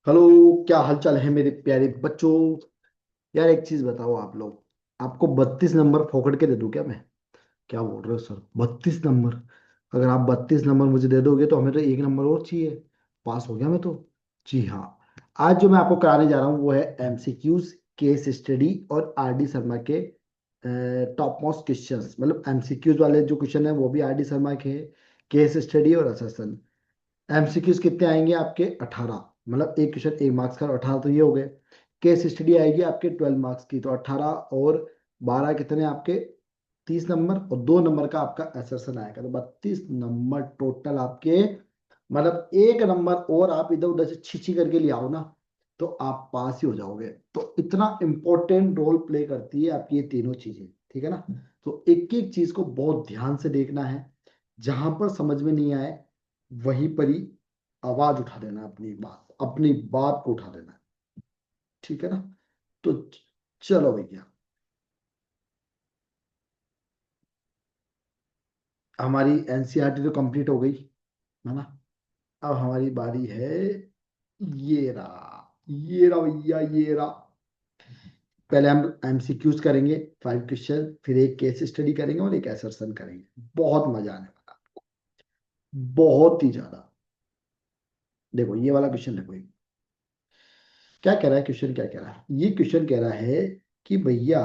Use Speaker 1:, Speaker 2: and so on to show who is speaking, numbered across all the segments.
Speaker 1: Hello. क्या हालचाल है मेरे प्यारे बच्चों। यार एक चीज बताओ आप लोग। आपको 32 नंबर फोकट के दे दूं क्या मैं? क्या बोल रहे हो सर, 32 नंबर? अगर आप 32 नंबर मुझे दे दोगे तो हमें तो एक नंबर और चाहिए। पास हो गया मैं तो। जी हाँ। आज जो मैं आपको कराने जा रहा हूँ वो है एमसीक्यूज, केस स्टडी और आर डी शर्मा के टॉप मोस्ट क्वेश्चंस। मतलब एमसीक्यूज वाले जो क्वेश्चन है वो भी आर डी शर्मा के हैं। केस स्टडी और असेसन। एमसीक्यूज कितने आएंगे आपके? 18। मतलब एक क्वेश्चन 1 मार्क्स का, 18 तो ये हो गए। केस स्टडी आएगी आपके 12 मार्क्स की, तो 18 और 12 कितने आपके? 30 नंबर, और 2 नंबर का आपका असर्सन आएगा, तो 32 नंबर टोटल आपके। मतलब एक नंबर और आप इधर उधर से छिछी करके ले आओ ना, तो आप पास ही हो जाओगे। तो इतना इंपॉर्टेंट रोल प्ले करती है आपकी ये तीनों चीजें। ठीक है ना? तो एक एक चीज को बहुत ध्यान से देखना है। जहां पर समझ में नहीं आए वहीं पर ही आवाज उठा देना, अपनी बात को उठा देना। ठीक है ना? तो चलो भैया, हमारी एनसीईआरटी तो कंप्लीट हो गई है ना। अब हमारी बारी है। ये रहा भैया, ये रहा। पहले हम एमसीक्यूज करेंगे, 5 क्वेश्चन, फिर एक केस स्टडी करेंगे और एक असरसन करेंगे। बहुत मजा आने वाला, बहुत ही ज्यादा। देखो ये वाला क्वेश्चन देखो। क्या कह रहा है क्वेश्चन, क्या कह रहा है ये क्वेश्चन? कह रहा है कि भैया,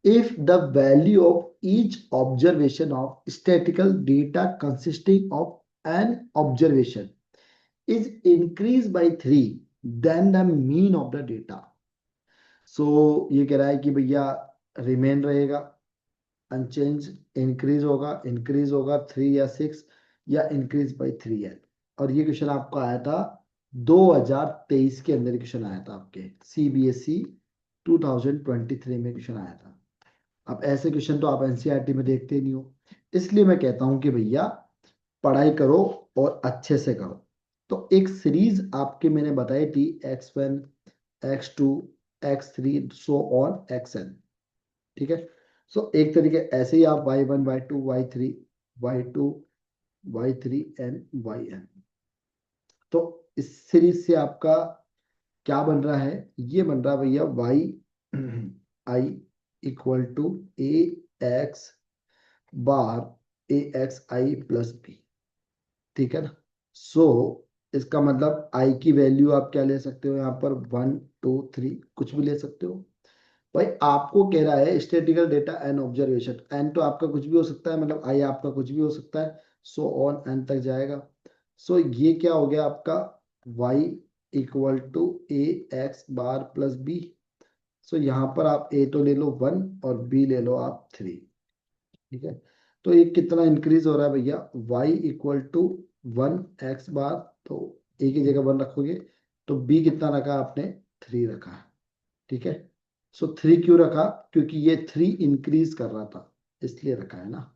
Speaker 1: if the value of each observation of statistical data consisting of an observation is increased by 3, then the mean of the data. ये कह रहा है कि भैया रिमेन रहेगा, अनचेंज, इंक्रीज होगा 3 या 6, या इंक्रीज बाई 3 है। और ये क्वेश्चन आपका आया था 2023 के अंदर, क्वेश्चन आया था आपके सीबीएसई 2023 में क्वेश्चन आया था। अब ऐसे क्वेश्चन तो आप एनसीईआरटी में देखते ही नहीं हो। इसलिए मैं कहता हूं कि भैया पढ़ाई करो और अच्छे से करो। तो एक सीरीज आपके मैंने बताई थी, X1, X2, X3, so on XN। ठीक है? एक तरीके ऐसे ही आप Y1, Y2, Y3, Y2, Y3 and YN। तो इस सीरीज से आपका क्या बन रहा है? ये बन रहा है भैया YI = AX बार AXI + B। ठीक है ना? सो इसका मतलब आई की वैल्यू आप क्या ले सकते हो यहाँ पर? 1, 2, 3 कुछ भी ले सकते हो। भाई आपको कह रहा है स्टेटिकल डेटा एंड ऑब्जर्वेशन, एन तो आपका कुछ भी हो सकता है, मतलब आई आपका कुछ भी हो सकता है। सो ऑन एन तक जाएगा। ये क्या हो गया आपका? Y = AX बार + B। यहाँ पर आप ए तो ले लो 1 और बी ले लो आप 3। ठीक है? तो ये कितना इंक्रीज हो रहा है भैया? Y = 1 X बार, तो ए की जगह 1 रखोगे, तो बी कितना रखा आपने? 3 रखा है। ठीक है? 3 क्यों रखा? क्योंकि ये 3 इंक्रीज कर रहा था, इसलिए रखा है ना।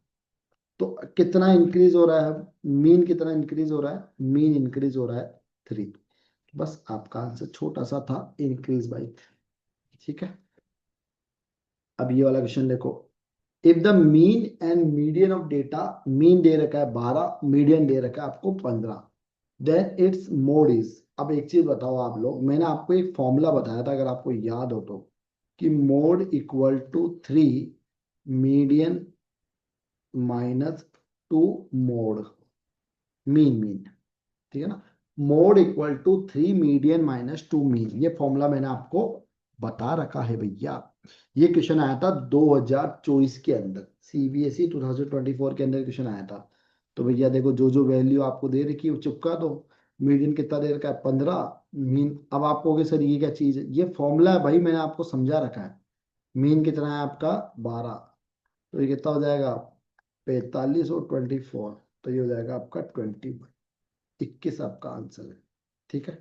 Speaker 1: तो कितना इंक्रीज हो रहा है? मीन कितना इंक्रीज हो रहा है? मीन इंक्रीज हो रहा है 3। बस आपका आंसर छोटा सा था, इंक्रीज बाई 3। ठीक है? अब ये वाला क्वेश्चन देखो। If the mean and median of data, mean they रखा है 12, मीडियन दे रखा है आपको 15, देन इट्स मोड इज। अब एक चीज बताओ आप लोग, मैंने आपको एक फॉर्मूला बताया था अगर आपको याद हो तो, कि mode equal to 3 median minus 2 mode, mean. ठीक है ना? Mode equal to 3 median minus 2 mean, ये फॉर्मूला मैंने आपको बता रखा है भैया। ये क्वेश्चन आया था 2024 के अंदर, सीबीएसई 2024 के अंदर क्वेश्चन आया था। तो भैया देखो, जो जो वैल्यू आपको दे रखी है वो चिपका दो। मीडियन कितना दे रखा है? 15। मीन, अब आप कहोगे सर ये क्या चीज है? ये फॉर्मूला है भाई, मैंने आपको समझा रखा है। मीन कितना है आपका? 12। तो ये कितना हो जाएगा? 45 और 24, तो ये हो जाएगा आपका 21 आपका आंसर है। ठीक है?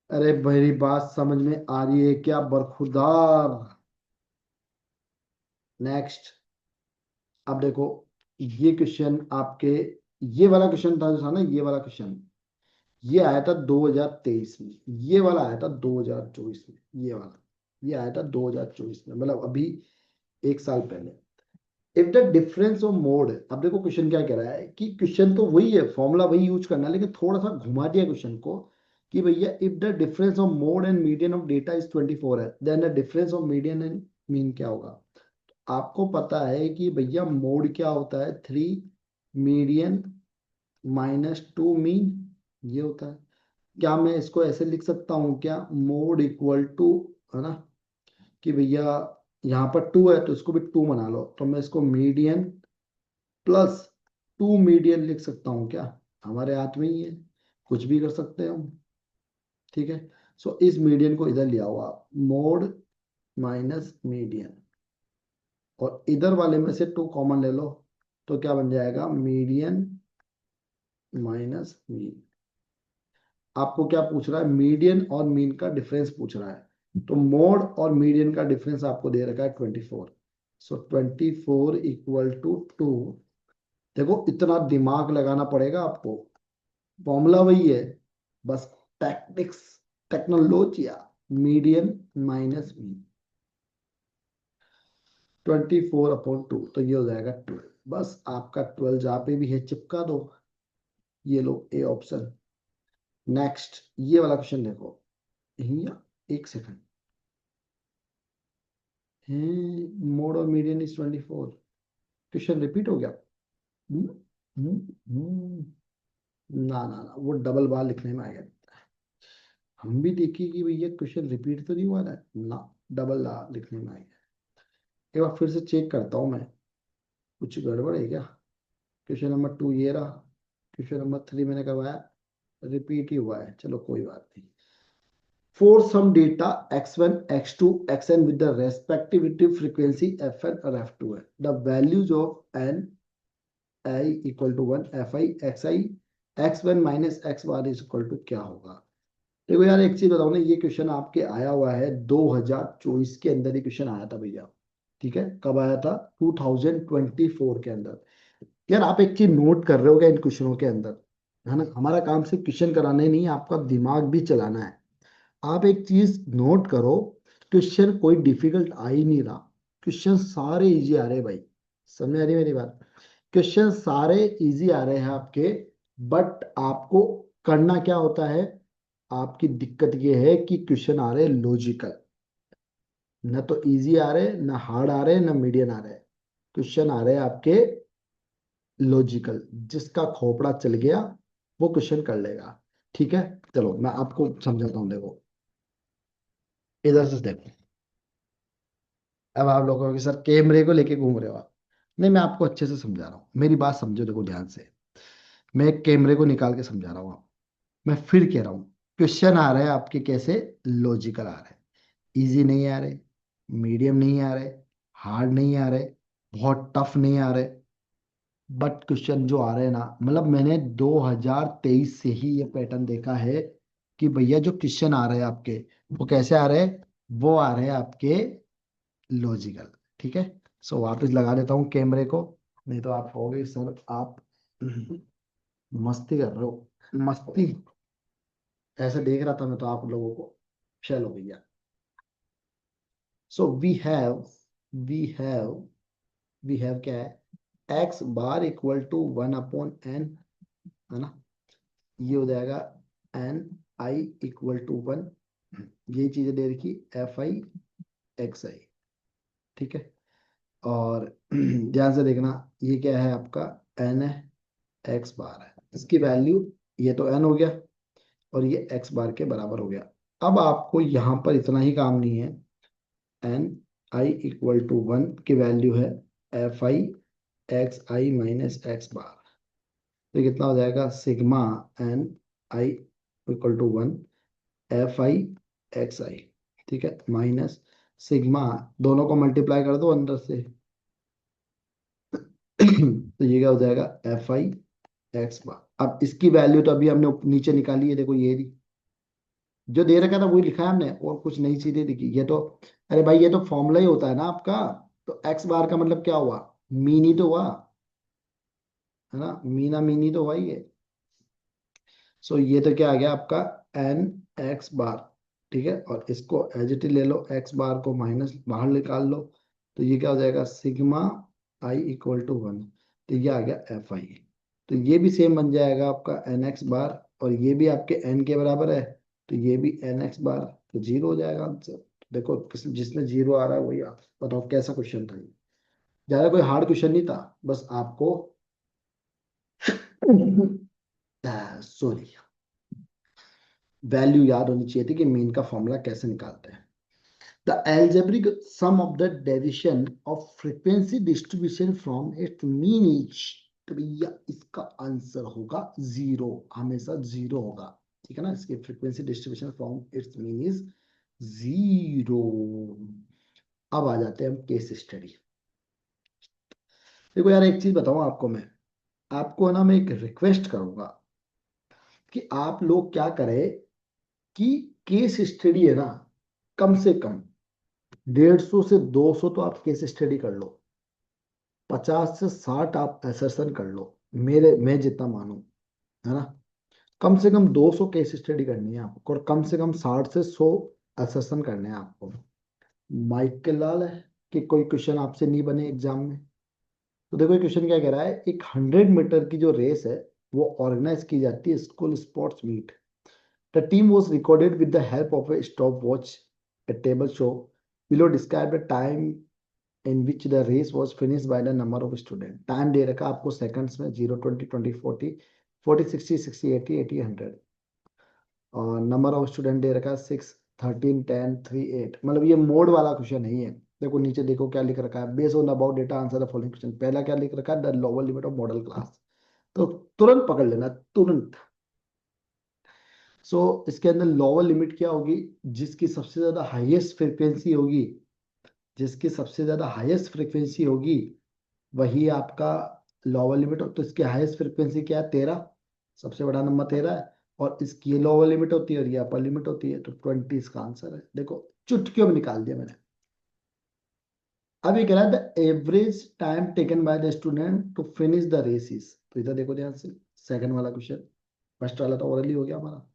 Speaker 1: अरे मेरी बात समझ में आ रही है क्या बरखुरदार? नेक्स्ट। अब देखो, ये क्वेश्चन आपके, ये वाला क्वेश्चन था जो था ना, ये वाला क्वेश्चन, ये आया था 2023 में। ये वाला आया था 2024 में। ये वाला, ये आया था 2024 में, मतलब अभी 1 साल पहले। If the difference of mode, अब देखो क्वेश्चन क्या कह रहा है कि क्वेश्चन तो वही है, फॉर्मूला वही यूज करना है, लेकिन थोड़ा सा घुमा दिया क्वेश्चन को, कि भैया if the difference of mode and median of data is 24 है, then the difference of median and mean क्या होगा। आपको पता है कि भैया मोड क्या होता है, 3 मीडियन माइनस 2 मीन, ये होता है। क्या मैं इसको ऐसे लिख सकता हूँ क्या, मोड इक्वल टू, है ना, कि भैया यहाँ पर 2 है तो इसको भी 2 बना लो, तो मैं इसको मीडियन प्लस 2 मीडियन लिख सकता हूँ क्या। हमारे हाथ में ही है, कुछ भी कर सकते हैं हम, ठीक है। सो इस मीडियन को इधर ले आओ आप, मोड माइनस मीडियन, और इधर वाले में से 2 कॉमन ले लो, तो क्या बन जाएगा, मीडियन माइनस मीन। आपको क्या पूछ रहा है, मीडियन और मीन का डिफरेंस पूछ रहा है, तो मोड और मीडियन का डिफरेंस आपको दे रखा है 24। सो 24 इक्वल टू 2। देखो इतना दिमाग लगाना पड़ेगा आपको, फॉर्मूला वही है, बस टेक्निक्स, टेक्नोलॉजिया, मीडियन माइनस मीन, 24/2, तो ये हो जाएगा 12। बस आपका 12 जहाँ पे भी है चिपका दो, ये लो ए ऑप्शन। नेक्स्ट ये वाला क्वेश्चन देखो, यहाँ एक सेकंड, मोड और मीडियन इज 24, क्वेश्चन रिपीट हो गया। हम्म, हम्म, ना ना ना, वो डबल बार लिखने में आएगा। हम भी देखिए कि भैया क्वेश्चन रिपीट तो नहीं हुआ ना, डबल बार लिखने में आएगा। एक बार फिर से चेक करता हूँ मैं, कुछ गड़बड़ है क्या। क्वेश्चन नंबर 2 ये रहा, क्वेश्चन नंबर 3 मैंने करवाया, रिपीट ही हुआ है, चलो कोई बात नहीं। For some data x1, x2, xn with the respective frequency fn और f2 है, the values of n I equal to 1, fi xi x1 minus x bar is equal to क्या होगा। देखो यार एक चीज बताओ ना, ये क्वेश्चन आपके आया हुआ है 2024 के अंदर, ही क्वेश्चन आया था भैया, ठीक है। कब आया था, 2024 के अंदर। यार आप एक चीज नोट कर रहे हो क्या इन क्वेश्चनों के अंदर, है ना, हमारा काम सिर्फ क्वेश्चन कराना ही नहीं, आपका दिमाग भी चलाना है। आप एक चीज नोट करो, क्वेश्चन कोई डिफिकल्ट आ ही नहीं रहा, क्वेश्चन सारे इजी आ रहे हैं भाई, समझ आ रही है मेरी बात। क्वेश्चन सारे इजी आ रहे हैं आपके, बट आपको करना क्या होता है, आपकी दिक्कत ये है कि क्वेश्चन आ रहे हैं लॉजिकल, न तो इजी आ रहे, न हार्ड आ रहे, न मीडियम आ रहे, क्वेश्चन आ रहे हैं आपके लॉजिकल। जिसका खोपड़ा चल गया वो क्वेश्चन कर लेगा, ठीक है। चलो मैं आपको समझाता हूँ, देखो इधर से देखो। अब आप लोग कहोगे सर कैमरे को लेके घूम रहे हो आप, नहीं मैं आपको अच्छे से समझा रहा हूँ, मेरी बात समझो, देखो ध्यान से। मैं एक कैमरे को निकाल के समझा रहा हूँ आप, मैं फिर कह रहा हूँ, क्वेश्चन आ रहे हैं आपके कैसे, लॉजिकल आ रहे हैं, इजी नहीं आ रहे, मीडियम नहीं आ रहे, हार्ड नहीं आ रहे, बहुत टफ नहीं आ रहे, बट क्वेश्चन जो आ रहे हैं ना, मतलब मैंने 2023 से ही ये पैटर्न देखा है कि भैया जो क्वेश्चन आ रहे हैं आपके, वो कैसे आ रहे हैं, वो आ रहे हैं आपके लॉजिकल, ठीक है। सो वापस लगा देता हूँ कैमरे को, नहीं तो आप कहोगे सर आप मस्ती कर रहे हो, मस्ती, ऐसे देख रहा था मैं तो आप लोगों को। चलो भैया, so we have we have क्या है, x bar equal to 1/n, है ना, ये हो जाएगा एन आई इक्वल टू 1, ये चीजें दे रखी, एफ आई एक्स आई, ठीक है। और ध्यान से देखना, ये क्या है आपका, एन है, एक्स बार है, इसकी वैल्यू, ये तो एन हो गया और ये एक्स बार के बराबर हो गया। अब आपको यहाँ पर इतना ही काम नहीं है, एन आई इक्वल टू 1 की वैल्यू है F I X I minus X bar, तो कितना हो जाएगा, sigma N I equal to 1 F I X I, ठीक है, माइनस सिग्मा, दोनों को मल्टीप्लाई कर दो अंदर से तो ये क्या हो जाएगा, एफ आई एक्स बार। अब इसकी वैल्यू तो अभी हमने नीचे निकाली है, देखो ये रही, जो दे रखा था वही लिखा है हमने, और कुछ नई चीजें लिखी, ये तो, अरे भाई ये तो फॉर्मूला ही होता है ना आपका, तो एक्स बार का मतलब क्या हुआ, मीन ही तो हुआ, है ना, मीना मीन ही तो हुआ ही है। सो ये तो क्या आ गया आपका, एन एक्स बार, ठीक है, और इसको एज इट इज ले लो, एक्स बार को माइनस बाहर निकाल लो, तो ये क्या हो जाएगा, सिग्मा आई इक्वल टू 1, तो ये आ गया एफ आई, तो ये भी सेम बन जाएगा आपका एन एक्स बार, और ये भी आपके एन के बराबर है, तो ये भी nx बार, तो 0 हो जाएगा आंसर। देखो जिसमें 0 आ रहा है वही आप बताओ कैसा क्वेश्चन था ये। ज्यादा कोई हार्ड क्वेश्चन नहीं था, बस आपको सॉरी वैल्यू याद होनी चाहिए थी कि मीन का फॉर्मूला कैसे निकालते हैं। The algebraic sum of the deviation of frequency distribution from its mean is, तो भैया इसका आंसर होगा 0, हमेशा 0 होगा। ठीक है ना, इसकी frequency distribution from its mean is 0। अब आ जाते हैं हम केस स्टडी। देखो यार एक चीज बताऊं आपको मैं, आपको है ना मैं एक रिक्वेस्ट करूंगा कि आप लोग क्या करें कि केस स्टडी है ना, कम से कम 150 से 200 तो आप केस स्टडी कर लो, 50 से 60 आप एसेसन कर लो, मेरे मैं जितना मानूं, है ना। कम से कम 200 केस स्टडी करनी है आपको, और कम से कम 60 से 100 एसेसन करने हैं आपको। माइक के लाल है कि कोई क्वेश्चन आपसे नहीं बने एग्जाम में। तो देखो क्वेश्चन क्या कह रहा है, एक 100 मीटर की जो रेस है वो ऑर्गेनाइज की जाती है school sports meet. The team was recorded with the help of a stopwatch, a table show. Below describe the time in which the race was finished by the number of student। Time दे रखा आपको seconds में, 0 20 20 40 40 60 60 80 80 100। और number of student they रखा है 6 13 10 3 8। मतलब ये mode वाला क्वेश्चन नहीं है। देखो नीचे देखो क्या लिख रखा है, base on about data answer the following question. पहला क्या लिख रखा है, the lower limit of model class. तो तुरंत पकड़ लेना, तुरंत। इसके अंदर लोअर लिमिट क्या होगी, जिसकी सबसे ज्यादा हाईएस्ट फ्रीक्वेंसी होगी, जिसकी सबसे ज्यादा हाईएस्ट फ्रीक्वेंसी होगी वही आपका लोअर लिमिट हो। तो इसकी हाईएस्ट फ्रीक्वेंसी क्या है, 13, सबसे बड़ा नंबर 13 है। और इसकी लोअर लिमिट होती है और ये अपर लिमिट होती है, तो 20 इसका आंसर है। देखो चुटकियों में निकाल दिया मैंने। अब ये कह रहा है the average time taken by the student to finish the races. तो इधर देखो ध्यान से, सेकंड वाला क्वेश्चन, फर्स्ट वाला तो ओरली हो गया हमारा।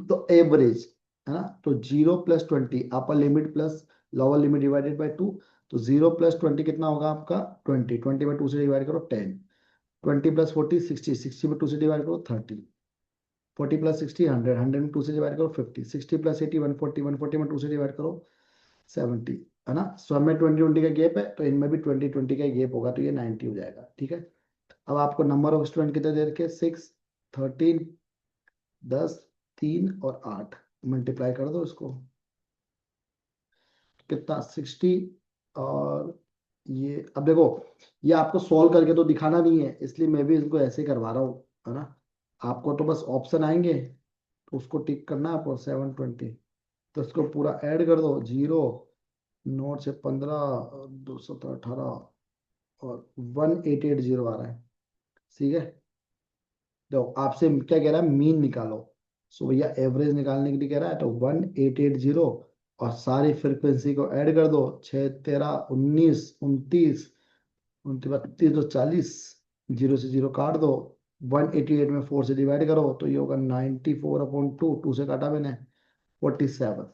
Speaker 1: तो एवरेज है ना, तो 0 + 20 upper limit plus lower limit divided by 2। तो 0 + 20 कितना होगा आपका 20, 20 में 2 से डिवाइड करो 10, 20 + 40 60, 60 में 2 से डिवाइड करो 30, 40 + 60 100, 100 में 2 से डिवाइड करो 50, 60 + 80 140, 140 में 2 से डिवाइड करो 70, है ना। सब में 20 20 का गैप है, तो इनमें भी 20 20 का गैप होगा, तो ये 90 हो जाएगा। ठीक है, अब आपको नंबर ऑफ स्टूडेंट कितने दे रखे, 6 13 10 3 और 8, मल्टीप्लाई कर दो इसको, कितना 60। और ये अब देखो, ये आपको सॉल्व करके तो दिखाना नहीं है, इसलिए मैं भी इसको ऐसे ही करवा रहा हूँ, है ना। आपको तो बस ऑप्शन आएंगे, तो उसको टिक करना है आपको 720। तो इसको पूरा ऐड कर दो, 0 9 से 15 218 और 1880 आ रहा है। ठीक है, तो आपसे क्या कह रहा है, मीन निकालो। भैया एवरेज निकालने के लिए कह रहा है, तो 1880 और सारी फ्रीक्वेंसी को ऐड कर दो, 6 13 19 29 29 32 तो 40, 0 से 0 काट दो, 188 में 4 से डिवाइड करो, तो ये होगा 94/2, 2 से काटा मैंने 47।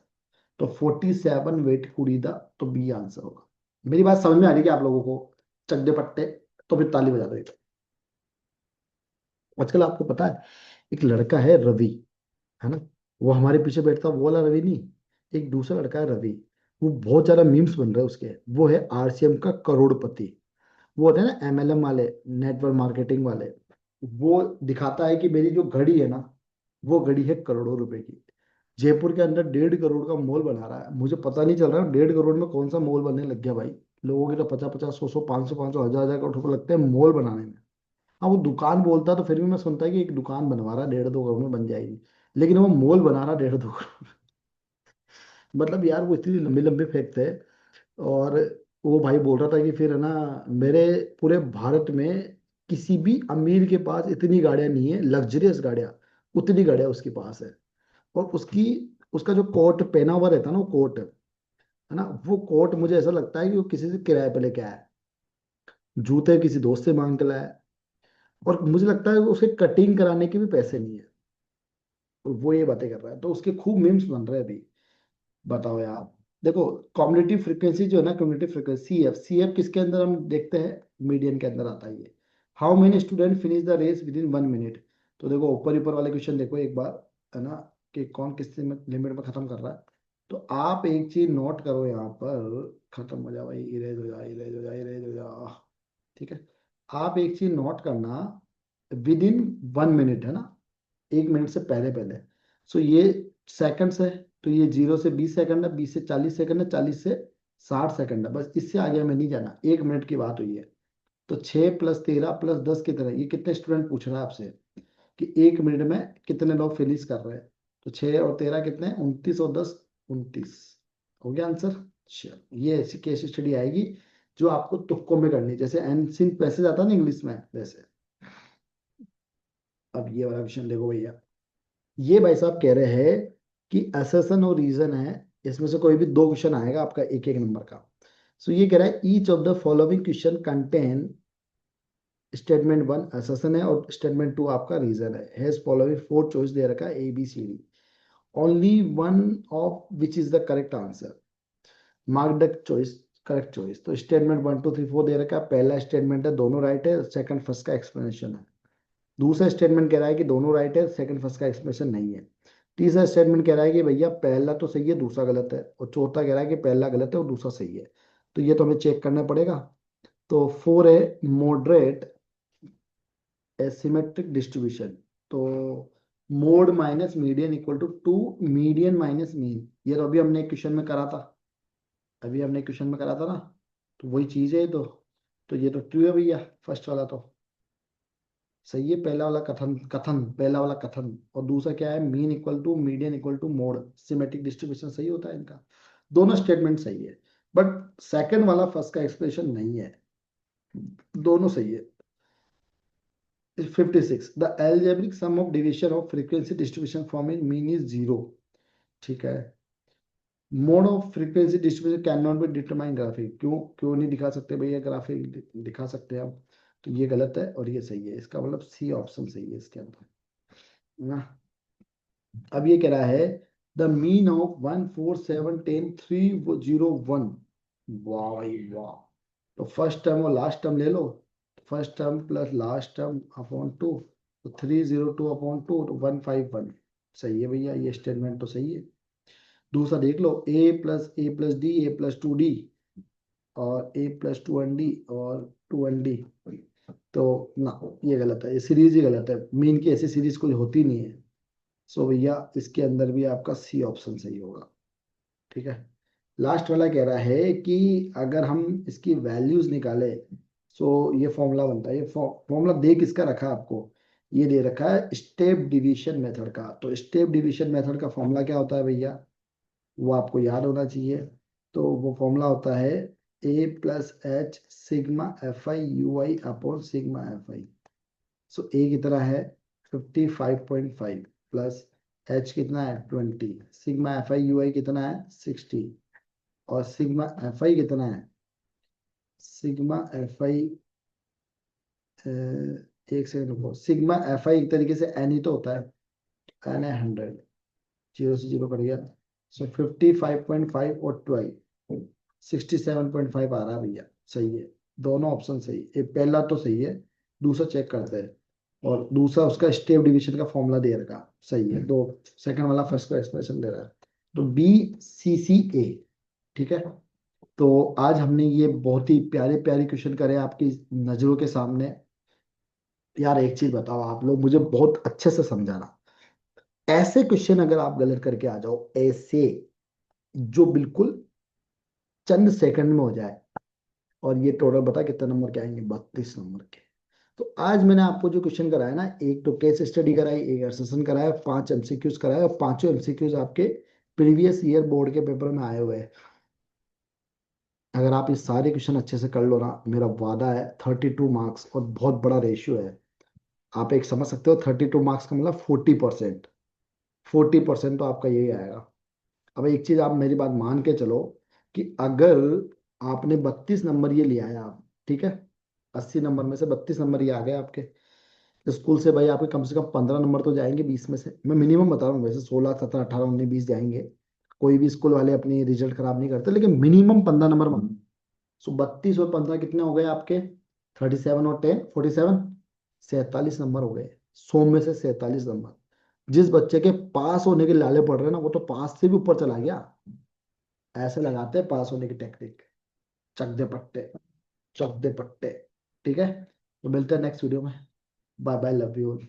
Speaker 1: तो 47 वेट कुड़ी दा, तो बी आंसर होगा। मेरी बात समझ में आ रही है कि आप लोगों को, चकदे पट्टे, तो फिर ताली बजा दो। आजकल आपको पता है एक लड़का है रवि, है ना, वो हमारे पीछे बैठता, वो वाला रवि नहीं, एक दूसरा लड़का है रवि। वो बहुत ज्यादा मीम्स बन रहे हैं उसके, वो है आरसीएम का करोड़पति। वो होते हैं ना एमएलएम वाले, नेटवर्क मार्केटिंग वाले। वो दिखाता है कि मेरी जो घड़ी है ना, वो घड़ी है करोड़ों रुपए की। जयपुर के अंदर 1.5 करोड़ का मॉल बना रहा है। मुझे पता नहीं चल रहा है 1.5 करोड़ में कौन सा मॉल बनने लग गया भाई। लोगों के तो 50 50 100 100 500 500 1000 1000 करोड़ रुपए लगते हैं मॉल बनाने में। हाँ वो दुकान बोलता तो फिर भी मैं सुनता है कि एक दुकान बनवा रहा 1.5 2 करोड़ में बन जाएगी, लेकिन वो मॉल बना रहा 1.5 2 करोड़। मतलब यार वो इतनी लंबी लंबी फेंकते हैं। और वो भाई बोल रहा था कि फिर है ना, मेरे पूरे भारत में किसी भी अमीर के पास इतनी गाड़ियां नहीं है, लग्जरियस गाड़ियां, उतनी गाड़ियां उसके पास है। और उसकी, उसका जो कोट पहना हुआ रहता है ना, वो कोट है ना, वो कोट मुझे ऐसा लगता है कि वो किसी से किराए पे लेके आया है। जूते किसी दोस्त से मांग के लाया है। और मुझे लगता है कि उसके कटिंग कराने के भी पैसे नहीं है। वो ये बातें कर रहा है, तो उसके खूब मीम्स बन रहे हैं अभी। बताओ यार। देखो कॉम्युनिटी फ्रीक्वेंसी जो है ना, कम्युनिटी फ्रीक्वेंसी सीएफ, सीएफ किसके अंदर हम देखते हैं, मीडियन के अंदर आता है ये। How many student finish the race within 1 minute. तो देखो ऊपर ऊपर वाले क्वेश्चन देखो एक बार, है ना, कि कौन किस लिमिट में खत्म कर रहा है। तो आप एक चीज नोट करो यहाँ पर, खत्म हो जा भाई, इरेज हो जा, इरेज हो जा, इरेज हो जा। ठीक है, आप एक चीज नोट करना, विद इन 1 मिनट, है ना, 1 मिनट से पहले पहले। सो ये सेकंड्स है, तो ये 0 से 20 सेकंड है, 20 से 40 सेकंड है, 40 से 60 सेकंड है, बस इससे आगे हमें नहीं जाना, 1 मिनट की बात हुई है। तो 6 + 13 + 10 कितना है, ये कितने स्टूडेंट पूछ रहा है आपसे कि 1 मिनट में कितने लोग फिनिश कर रहे हैं। तो 6 और 13 कितने हैं, 29 और 10 29। हो गया आंसर। चलो ये ऐसी केस स्टडी आएगी जो आपको तुक्कों में करनी, जैसे एनसिन पैसेज आता है ना इंग्लिश में वैसे। अब ये वाला क्वेश्चन देखो भैया, ये भाई साहब कह रहे हैं कि असर्शन और रीजन है, इसमें से कोई भी दो क्वेश्चन आएगा आपका एक एक नंबर का। सो ये कह रहा है each of the following question contain, statement 1 assertion है और स्टेटमेंट 2 आपका रीजन है, हैज फॉलोइंग 4 चॉइस दे रखा है ABCD, only one of which is the correct answer, mark the choice, correct choice. तो स्टेटमेंट 1 2 3 4 दे रखा है, पहला स्टेटमेंट है दोनों राइट है, सेकंड फर्स्ट का एक्सप्लेनेशन है। दूसरा स्टेटमेंट कह रहा है कि दोनों राइट है, सेकंड फर्स्ट का एक्सप्लेनेशन नहीं है। तीसरा स्टेटमेंट कह रहा है कि भैया पहला तो सही है दूसरा गलत है, और चौथा कह रहा है कि पहला गलत है और दूसरा सही है। तो ये तो हमें चेक करना पड़ेगा। तो 4 है मॉडरेट एसिमेट्रिक डिस्ट्रीब्यूशन। तो mode minus median equal to 2 median minus mean, ये तो अभी हमने एक क्वेश्चन में करा था, अभी हमने क्वेश्चन में करा था ना, तो वही चीज है ये तो ये तो ट्रू है भैया, फर्स्ट वाला तो सही है, पहला वाला कथन कथन पहला वाला कथन। और दूसरा क्या है, mean equal to median equal to mode symmetric distribution, सही होता है इनका, दोनों स्टेटमेंट सही है। बट सेकंड वाला फर्स्ट का एक्सप्रेशन नहीं है, दोनों सही है। 56 the algebraic sum of division of frequency distribution form in mean is 0। ठीक है, mode of frequency distribution can not be determine graphic, क्यों क्यों नहीं दिखा सकते भैया ग्राफिक, दिखा सकते हैं आप। तो ये गलत है और ये सही है, इसका मतलब सी ऑप्शन सही है इसके अंदर ना। अब ये कह रहा है द मीन ऑफ 1 4 7 10 3 0 1, वाह भाई वाह। तो फर्स्ट टर्म और लास्ट टर्म ले लो, first term plus last term upon 2, तो 302/2 तो 151, सही है भैया, ये स्टेटमेंट तो सही है। दूसरा देख लो, A+A+D A+2D और A+2ND और 2ND, तो ना ये गलत है, ये सीरीज ही गलत है, मीन की ऐसी सीरीज कोई होती नहीं है। सो भैया इसके अंदर भी आपका सी ऑप्शन सही होगा। ठीक है, लास्ट वाला कह रहा है कि अगर हम इसकी वैल्यूज निकाले, सो ये फॉर्मूला बनता है, ये फॉर्मूला दे किसका रखा है आपको, ये दे रखा है स्टेप डिवीजन मेथड का। तो स्टेप डिवीजन मेथड का फॉर्मूला क्या होता है भैया, वो आपको याद होना चाहिए। तो वो फॉर्मूला होता है A+H σFI/UI/σFI। सो ए कितना है 55.5 प्लस एच कितना है 20, σFI/UI कितना है 60, और σFI कितना है, σFI, एक सेकंड रुको, σFI एक तरीके से एन ही तो होता है, एन है 100, 0 से 0 कट गया। सो 55.5 और 12 67.5 आ रहा है भैया, सही है, दोनों ऑप्शन सही, ये पहला तो सही है, दूसरा चेक करते हैं। और दूसरा उसका स्टेप डिवीजन का फॉर्मूला दे रखा, सही है, दो सेकंड वाला फर्स्ट का एक्सप्रेशन दे रहा है। तो BCCA। ठीक है, तो आज हमने ये बहुत ही प्यारे प्यारे क्वेश्चन करे आपकी नजरों के सामने। यार एक चीज बताओ, आप लोग मुझे बहुत अच्छे से समझाना, ऐसे क्वेश्चन अगर आप गलत करके आ जाओ, ऐसे जो बिल्कुल चंद सेकंड में हो जाए, और ये टोटल बता कितने नंबर के आएंगे, 32 नंबर के। तो आज मैंने आपको जो क्वेश्चन कराया ना, एक तो केस स्टडी कराई, एक एक्सरसाइज कराया, 5 MCQs कराए, और पांचों MCQs आपके प्रीवियस ईयर बोर्ड के पेपर में आए हुए हैं। अगर आप ये सारे क्वेश्चन अच्छे से कर लो ना, मेरा वादा है 32 मार्क्स, और बहुत बड़ा रेशियो है। आप एक समझ सकते हो 32 मार्क्स का मतलब 40%, 40% तो आपका यही आएगा। अब एक चीज आप मेरी बात मान के चलो, कि अगर आपने 32 नंबर ये लिया है आप, ठीक है, 80 नंबर में से 32 नंबर ये आ गए आपके स्कूल से, भाई आपके कम से कम 15 नंबर तो जाएंगे 20 में से, मैं मिनिमम बता रहा हूँ, वैसे 16 17 18 19 20 जाएंगे, कोई भी स्कूल वाले अपनी रिजल्ट खराब नहीं करते, लेकिन मिनिमम 15 नंबर मान। सो 32 और 15 कितने हो गए आपके, 37 और 10 47, 47 नंबर हो गए। 100 में से 47 नंबर। जिस बच्चे के पास होने के लाले पड़ रहे हैं ना, वो तो पास से भी ऊपर चला गया। ऐसे लगाते हैं पास होने की टेक्निक। चक दे पट्टे, चक दे पट्टे। ठीक है, तो मिलते हैं नेक्स्ट वीडियो में। Bye bye, love you.